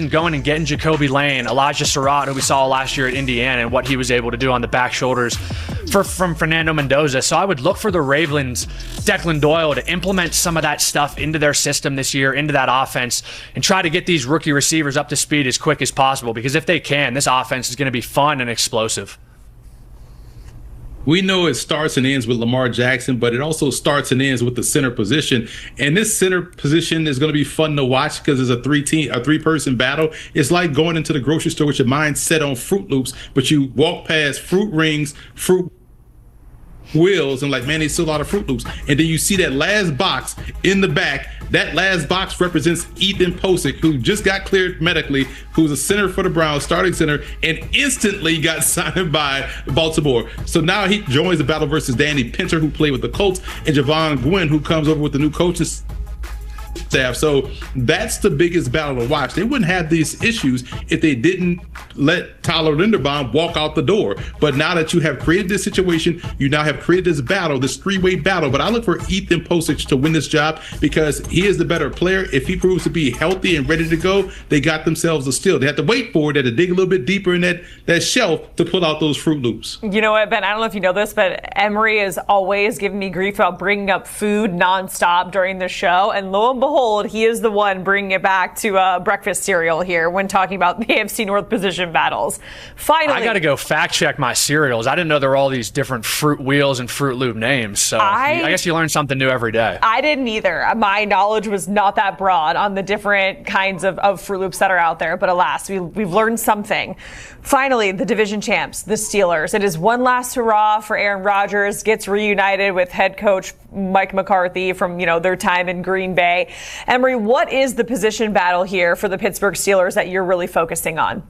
going and getting Jacoby Lane, Elijah Surratt, who we saw last year at Indiana, and what he was able to do on the back shoulders from Fernando Mendoza. So I would look for the Ravens, Declan Doyle, to implement some of that stuff into their system this year, into that offense, and try to get these rookie receivers up to speed as quick as possible, because if they can, this offense is going to be fun and explosive. We know it starts and ends with Lamar Jackson, but it also starts and ends with the center position. And this center position is going to be fun to watch because it's a three-person battle. It's like going into the grocery store with your mind set on Fruit Loops, but you walk past fruit rings, fruit wheels, and like, man, they still a lot of Fruit Loops. And then you see that last box in the back. That last box represents Ethan Posick, who just got cleared medically, who's a center for the Browns, starting center, and instantly got signed by Baltimore. So now he joins the battle versus Danny Pinter, who played with the Colts, and Javon Gwynn, who comes over with the new coaching staff. So that's the biggest battle to watch. They wouldn't have these issues if they didn't let Tyler Linderbaum walk out the door. But now that you have created this situation, you now have created this battle, this three-way battle. But I look for Ethan Posick to win this job because he is the better player. If he proves to be healthy and ready to go, they got themselves a steal. They have to wait for it. They have to dig a little bit deeper in that shelf to pull out those Fruit Loops. You know what, Ben, I don't know if you know this, but Emery is always giving me grief about bringing up food nonstop during the show. And lo and behold, he is the one bringing it back to breakfast cereal here when talking about the AFC North position battles. Finally, I got to go fact check my cereals. I didn't know there were all these different Fruit Wheels and Fruit Loop names. So I guess you learn something new every day. I didn't either. My knowledge was not that broad on the different kinds of Fruit Loops that are out there. But alas, we've learned something. Finally, the division champs, the Steelers. It is one last hurrah for Aaron Rodgers. Gets reunited with head coach Mike McCarthy from their time in Green Bay. Emery, what is the position battle here for the Pittsburgh Steelers that you're really focusing on?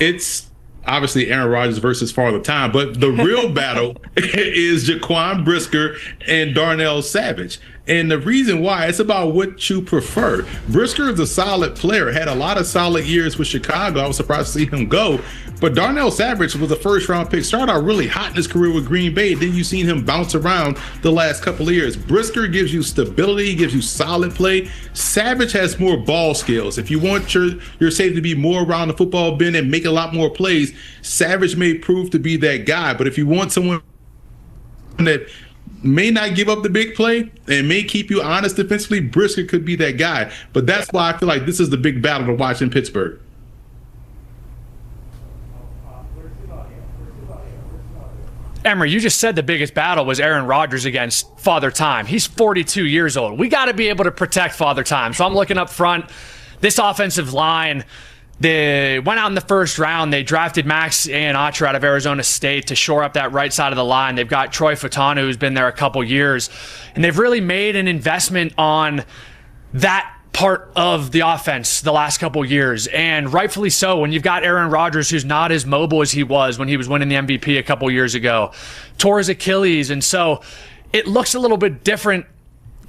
It's obviously Aaron Rodgers versus Father Time, but the real battle is Jaquan Brisker and Darnell Savage. And the reason why, it's about what you prefer. Brisker is a solid player, had a lot of solid years with Chicago. I was surprised to see him go. But Darnell Savage was a first-round pick. Started out really hot in his career with Green Bay. Then you've seen him bounce around the last couple of years. Brisker gives you stability, gives you solid play. Savage has more ball skills. If you want your safety to be more around the football bin and make a lot more plays, Savage may prove to be that guy. But if you want someone that may not give up the big play and may keep you honest defensively, Brisker could be that guy. But that's why I feel like this is the big battle to watch in Pittsburgh. Emery, you just said the biggest battle was Aaron Rodgers against Father Time. He's 42 years old. We got to be able to protect Father Time. So I'm looking up front. This offensive line, they went out in the first round. They drafted Max Iannaccia out of Arizona State to shore up that right side of the line. They've got Troy Fautanu, who's been there a couple years. And they've really made an investment on that part of the offense the last couple years, and rightfully so. When you've got Aaron Rodgers, who's not as mobile as he was when he was winning the MVP a couple years ago, tore his Achilles, and so it looks a little bit different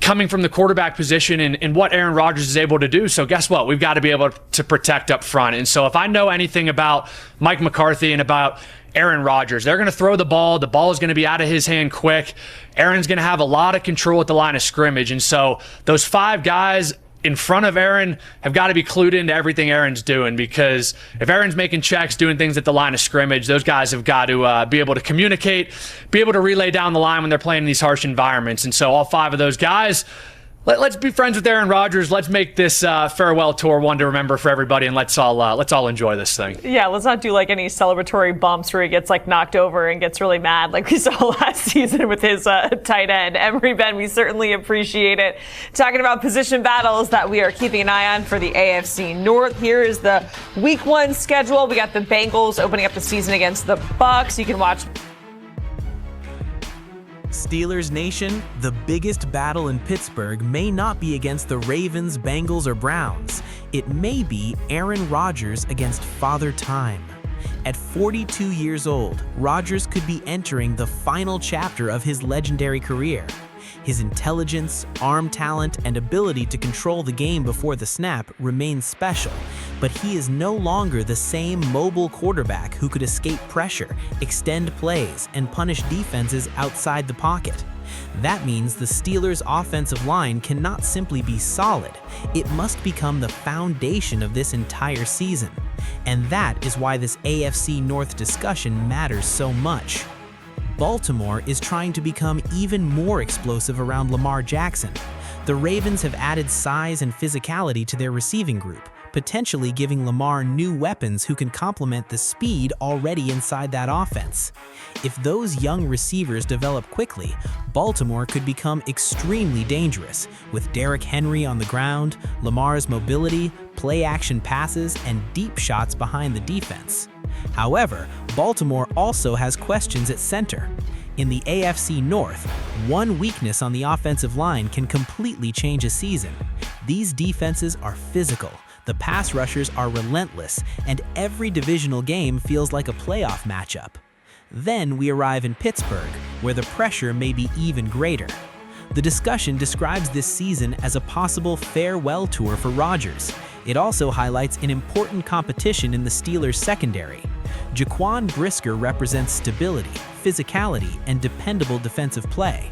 coming from the quarterback position and what Aaron Rodgers is able to do. So guess what? We've got to be able to protect up front. And so if I know anything about Mike McCarthy and about Aaron Rodgers, they're going to throw the ball. The ball is going to be out of his hand quick. Aaron's going to have a lot of control at the line of scrimmage. And so those five guys in front of Aaron have got to be clued into everything Aaron's doing, because if Aaron's making checks, doing things at the line of scrimmage, those guys have got to be able to communicate, be able to relay down the line when they're playing in these harsh environments. And so all five of those guys, let's be friends with Aaron Rodgers. Let's make this farewell tour one to remember for everybody, and let's all enjoy this thing. Yeah, let's not do like any celebratory bumps where he gets like knocked over and gets really mad like we saw last season with his tight end. Emery, Ben, we certainly appreciate it. Talking about position battles that we are keeping an eye on for the AFC North. Here is the Week 1 schedule. We got the Bengals opening up the season against the Bucs. You can watch Steelers Nation, the biggest battle in Pittsburgh may not be against the Ravens, Bengals, or Browns. It may be Aaron Rodgers against Father Time. At 42 years old, Rodgers could be entering the final chapter of his legendary career. His intelligence, arm talent, and ability to control the game before the snap remains special, but he is no longer the same mobile quarterback who could escape pressure, extend plays, and punish defenses outside the pocket. That means the Steelers' offensive line cannot simply be solid. It must become the foundation of this entire season. And that is why this AFC North discussion matters so much. Baltimore is trying to become even more explosive around Lamar Jackson. The Ravens have added size and physicality to their receiving group, potentially giving Lamar new weapons who can complement the speed already inside that offense. If those young receivers develop quickly, Baltimore could become extremely dangerous, with Derrick Henry on the ground, Lamar's mobility, play-action passes, and deep shots behind the defense. However, Baltimore also has questions at center. In the AFC North, one weakness on the offensive line can completely change a season. These defenses are physical, the pass rushers are relentless, and every divisional game feels like a playoff matchup. Then we arrive in Pittsburgh, where the pressure may be even greater. The discussion describes this season as a possible farewell tour for Rodgers. It also highlights an important competition in the Steelers' secondary. Jaquan Brisker represents stability, physicality, and dependable defensive play.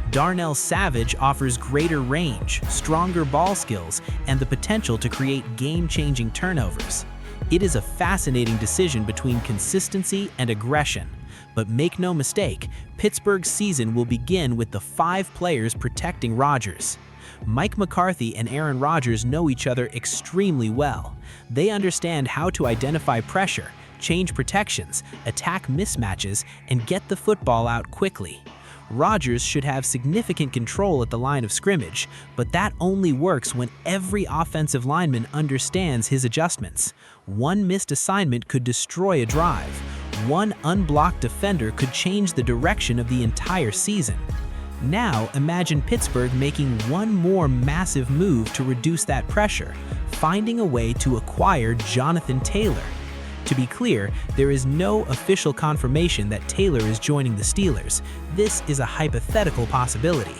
Darnell Savage offers greater range, stronger ball skills, and the potential to create game-changing turnovers. It is a fascinating decision between consistency and aggression. But make no mistake, Pittsburgh's season will begin with the 5 players protecting Rodgers. Mike McCarthy and Aaron Rodgers know each other extremely well. They understand how to identify pressure, change protections, attack mismatches, and get the football out quickly. Rodgers should have significant control at the line of scrimmage, but that only works when every offensive lineman understands his adjustments. One missed assignment could destroy a drive. One unblocked defender could change the direction of the entire season. Now imagine Pittsburgh making one more massive move to reduce that pressure, finding a way to acquire Jonathan Taylor. To be clear, there is no official confirmation that Taylor is joining the Steelers. This is a hypothetical possibility.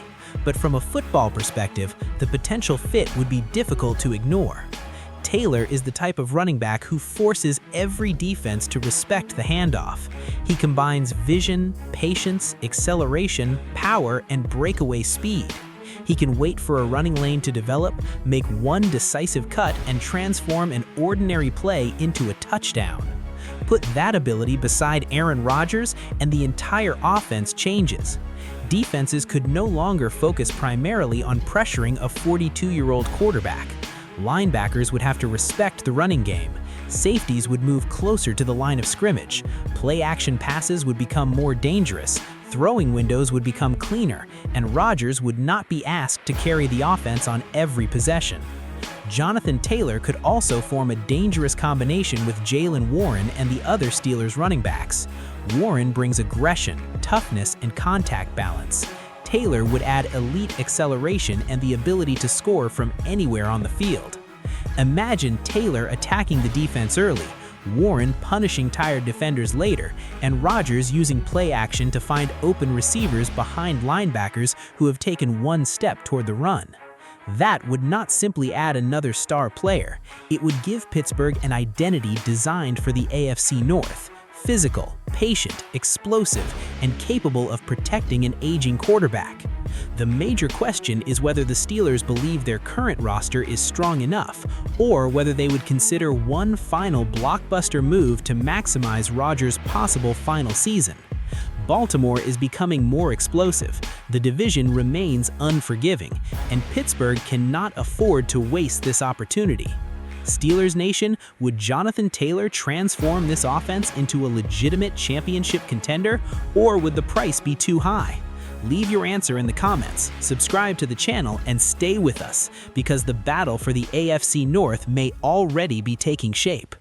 But from a football perspective, the potential fit would be difficult to ignore. Taylor is the type of running back who forces every defense to respect the handoff. He combines vision, patience, acceleration, power, and breakaway speed. He can wait for a running lane to develop, make one decisive cut, and transform an ordinary play into a touchdown. Put that ability beside Aaron Rodgers, and the entire offense changes. Defenses could no longer focus primarily on pressuring a 42-year-old quarterback. Linebackers would have to respect the running game. Safeties would move closer to the line of scrimmage. Play-action passes would become more dangerous. Throwing windows would become cleaner, and Rodgers would not be asked to carry the offense on every possession. Jonathan Taylor could also form a dangerous combination with Jaylen Warren and the other Steelers running backs. Warren brings aggression, toughness, and contact balance. Taylor would add elite acceleration and the ability to score from anywhere on the field. Imagine Taylor attacking the defense early, Warren punishing tired defenders later, and Rodgers using play action to find open receivers behind linebackers who have taken one step toward the run. That would not simply add another star player, it would give Pittsburgh an identity designed for the AFC North: physical, patient, explosive, and capable of protecting an aging quarterback. The major question is whether the Steelers believe their current roster is strong enough, or whether they would consider one final blockbuster move to maximize Rodgers' possible final season. Baltimore is becoming more explosive, the division remains unforgiving, and Pittsburgh cannot afford to waste this opportunity. Steelers Nation, would Jonathan Taylor transform this offense into a legitimate championship contender, or would the price be too high? Leave your answer in the comments, subscribe to the channel, and stay with us, because the battle for the AFC North may already be taking shape.